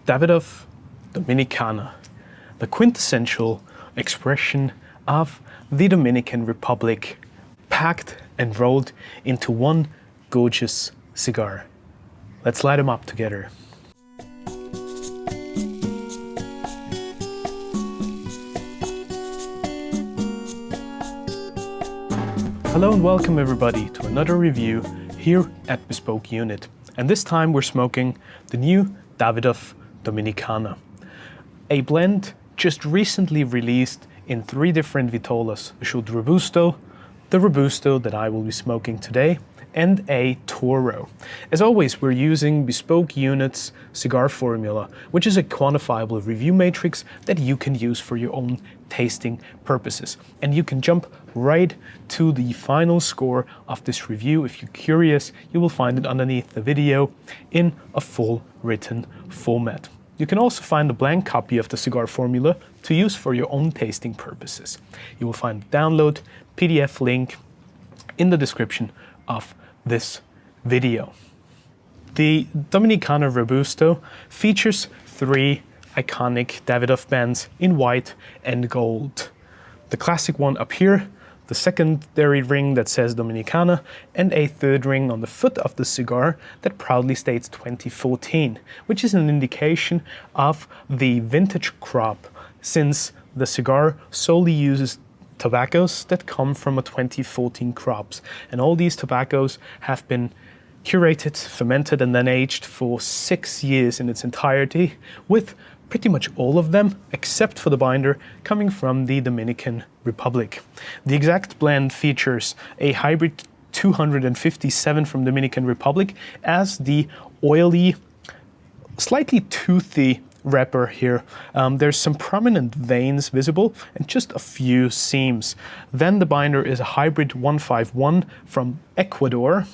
Davidoff Dominicana, the quintessential expression of the Dominican Republic, packed and rolled into one gorgeous cigar. Let's light them up together. Hello and welcome everybody to another review here at Bespoke Unit. And this time we're smoking the new Davidoff Dominicana, a blend just recently released in 3 different vitolas: the Chute Robusto, the Robusto that I will be smoking today, and a Toro. As always, we're using Bespoke Unit's Cigar Formula, which is a quantifiable review matrix that you can use for your own tasting purposes. And you can jump right to the final score of this review. If you're curious, you will find it underneath the video in a full written format. You can also find a blank copy of the Cigar Formula to use for your own tasting purposes. You will find the download PDF link in the description of this video. The Dominicana Robusto features 3 iconic Davidoff bands in white and gold. The classic one up here, the secondary ring that says Dominicana, and a 3rd ring on the foot of the cigar that proudly states 2014, which is an indication of the vintage crop, since the cigar solely uses tobaccos that come from a 2014 crops. And all these tobaccos have been curated, fermented, and then aged for 6 years in its entirety, with pretty much all of them, except for the binder, coming from the Dominican Republic. The exact blend features a hybrid 257 from Dominican Republic as the oily, slightly toothy wrapper here. There's some prominent veins visible and just a few seams. Then the binder is a hybrid 151 from Ecuador,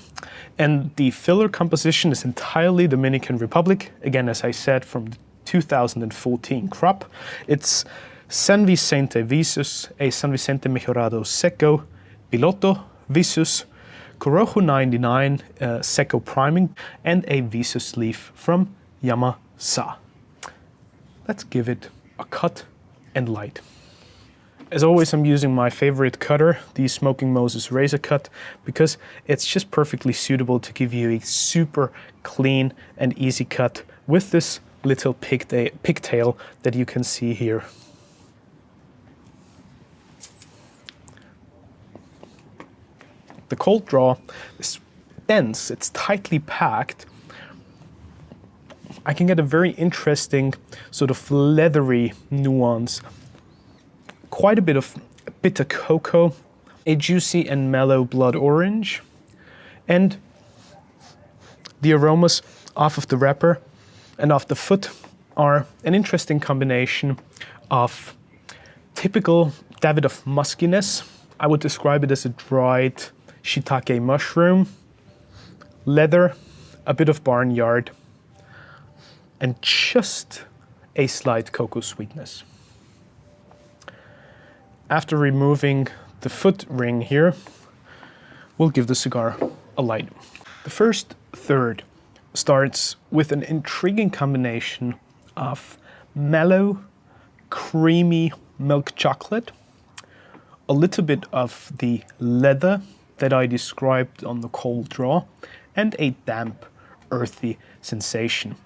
and the filler composition is entirely Dominican Republic, again, as I said, from the 2014 crop. It's San Vicente Visus, a San Vicente Mejorado Seco, Piloto Visus, Corojo 99 Seco Priming, and a Visus leaf from Yamasa. Let's give it a cut and light. As always, I'm using my favorite cutter, the Smoking Moses Razor Cut, because it's just perfectly suitable to give you a super clean and easy cut with this little pigtail that you can see here. The cold draw is dense, it's tightly packed. I can get a very interesting sort of leathery nuance, quite a bit of bitter cocoa, a juicy and mellow blood orange, and the aromas off of the wrapper and off the foot are an interesting combination of typical Davidoff muskiness. I would describe it as a dried shiitake mushroom, leather, a bit of barnyard, and just a slight cocoa sweetness. After removing the foot ring here, we'll give the cigar a light. The first third starts with an intriguing combination of mellow, creamy milk chocolate, a little bit of the leather that I described on the cold draw, and a damp, earthy sensation.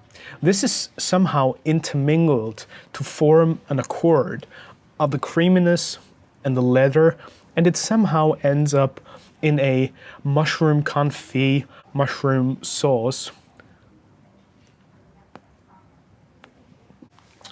This is somehow intermingled to form an accord of the creaminess and the leather, and it somehow ends up in a mushroom confit, mushroom sauce.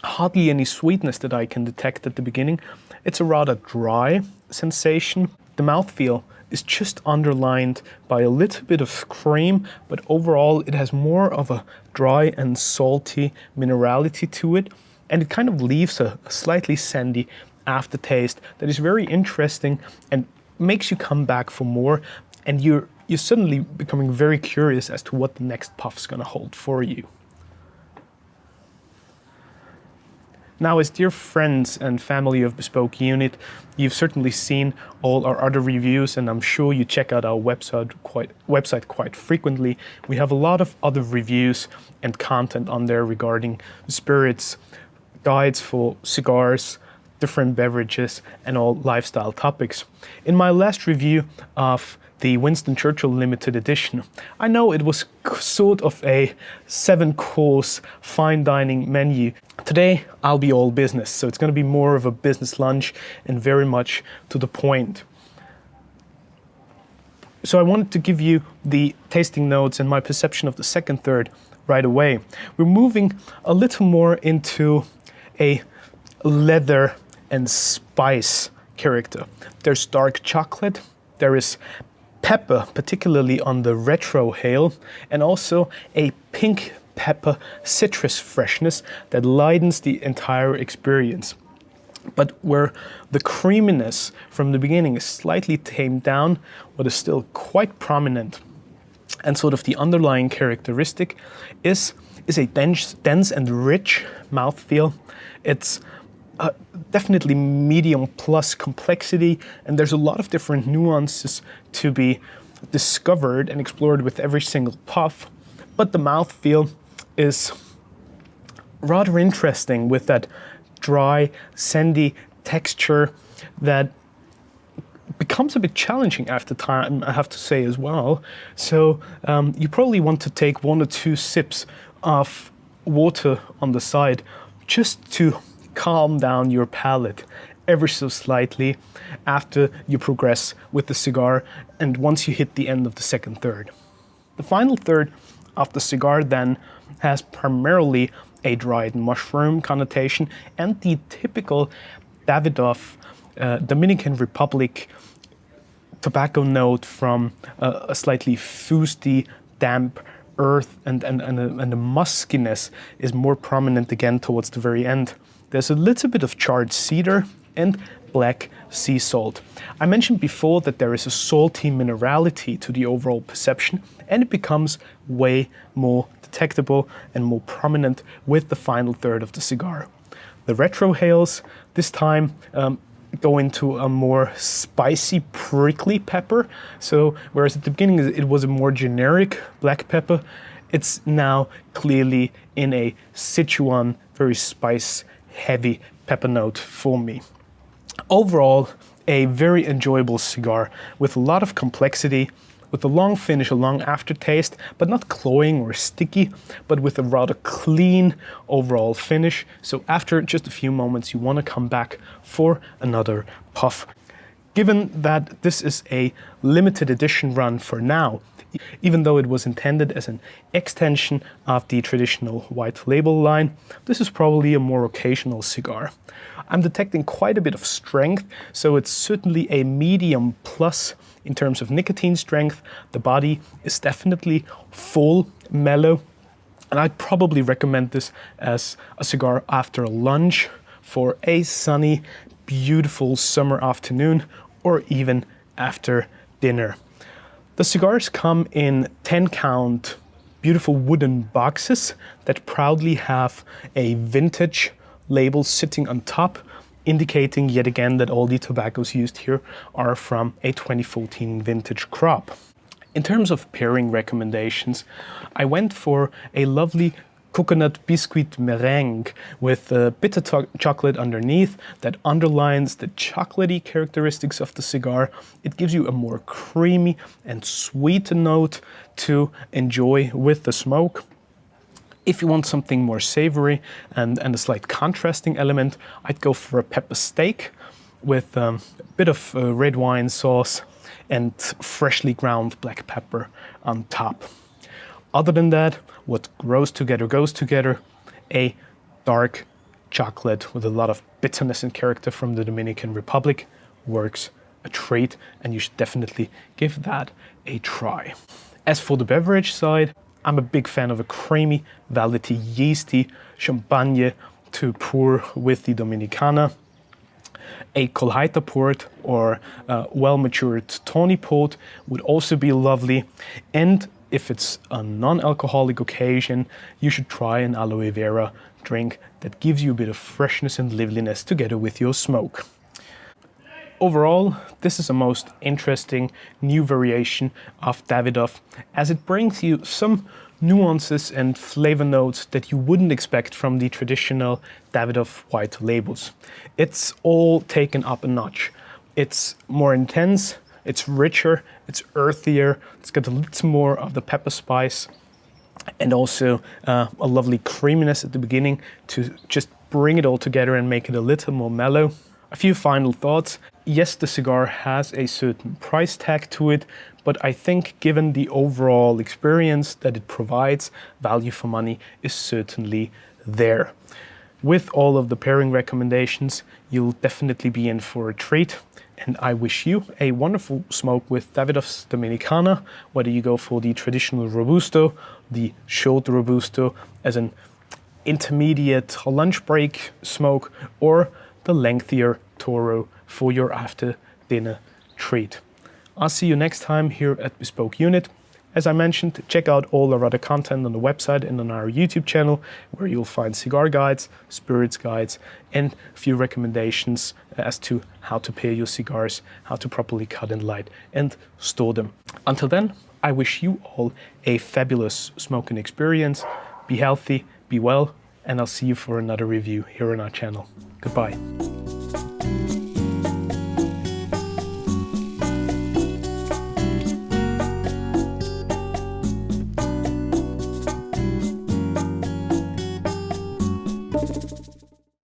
Hardly any sweetness that I can detect at the beginning. It's a rather dry sensation. The mouthfeel is just underlined by a little bit of cream, but overall it has more of a dry and salty minerality to it, and it kind of leaves a slightly sandy aftertaste that is very interesting and makes you come back for more, and you're suddenly becoming very curious as to what the next puff's gonna hold for you. Now, as dear friends and family of Bespoke Unit, you've certainly seen all our other reviews, and I'm sure you check out our website quite frequently. We have a lot of other reviews and content on there regarding spirits, guides for cigars, different beverages, and all lifestyle topics. In my last review of the Winston Churchill limited edition, I know it was sort of a 7-course fine dining menu. Today I'll be all business, so it's going to be more of a business lunch and very much to the point. So I wanted to give you the tasting notes and my perception of the second third right away. We're moving a little more into a leather and spice character. There's dark chocolate, there is pepper, particularly on the retrohale, and also a pink pepper citrus freshness that lightens the entire experience. But where the creaminess from the beginning is slightly tamed down, but is still quite prominent, and sort of the underlying characteristic is a dense and rich mouthfeel. It's definitely medium plus complexity, and there's a lot of different nuances to be discovered and explored with every single puff. But the mouthfeel is rather interesting with that dry, sandy texture that becomes a bit challenging after time, I have to say as well. So you probably want to take 1 or 2 sips of water on the side just to calm down your palate ever so slightly after you progress with the cigar and once you hit the end of the second third. The final third of the cigar then has primarily a dried mushroom connotation and the typical Davidoff Dominican Republic tobacco note from a slightly fusty, damp earth, and the muskiness is more prominent again towards the very end. There's a little bit of charred cedar and black sea salt. I mentioned before that there is a salty minerality to the overall perception, and it becomes way more detectable and more prominent with the final third of the cigar. The retrohales this time go into a more spicy, prickly pepper. So whereas at the beginning it was a more generic black pepper, it's now clearly in a Sichuan, very spice-heavy pepper note for me. Overall, a very enjoyable cigar with a lot of complexity, with a long finish, a long aftertaste, but not cloying or sticky, but with a rather clean overall finish. So after just a few moments, you want to come back for another puff. Given that this is a limited edition run for now, even though it was intended as an extension of the traditional white label line, this is probably a more occasional cigar. I'm detecting quite a bit of strength, so it's certainly a medium plus in terms of nicotine strength. The body is definitely full, mellow, and I'd probably recommend this as a cigar after a lunch for a sunny, beautiful summer afternoon, or even after dinner. The cigars come in 10-count beautiful wooden boxes that proudly have a vintage label sitting on top, indicating yet again that all the tobaccos used here are from a 2014 vintage crop. In terms of pairing recommendations, I went for a lovely coconut biscuit meringue with bitter chocolate underneath that underlines the chocolatey characteristics of the cigar. It gives you a more creamy and sweet note to enjoy with the smoke. If you want something more savory and a slight contrasting element, I'd go for a pepper steak with a bit of red wine sauce and freshly ground black pepper on top. Other than that, what goes together, a dark chocolate with a lot of bitterness and character from the Dominican Republic works a treat, and you should definitely give that a try. As for the beverage side, I'm a big fan of a creamy, velvety, yeasty champagne to pour with the Dominicana. A colheita port or well-matured tawny port would also be lovely. And if it's a non-alcoholic occasion, you should try an aloe vera drink that gives you a bit of freshness and liveliness together with your smoke. Overall, this is a most interesting new variation of Davidoff, as it brings you some nuances and flavor notes that you wouldn't expect from the traditional Davidoff white labels. It's all taken up a notch. It's more intense, it's richer, it's earthier, it's got a little more of the pepper spice, and also a lovely creaminess at the beginning to just bring it all together and make it a little more mellow. A few final thoughts. Yes, the cigar has a certain price tag to it, but I think given the overall experience that it provides, value for money is certainly there. With all of the pairing recommendations, you'll definitely be in for a treat. And I wish you a wonderful smoke with Davidoff Dominicana, whether you go for the traditional Robusto, the Chute Robusto as an intermediate lunch break smoke, or the lengthier Toro for your after dinner treat. I'll see you next time here at Bespoke Unit. As I mentioned, check out all our other content on the website and on our YouTube channel, where you'll find cigar guides, spirits guides, and a few recommendations as to how to pair your cigars, how to properly cut and light and store them. Until then, I wish you all a fabulous smoking experience. Be healthy, be well, and I'll see you for another review here on our channel. Goodbye.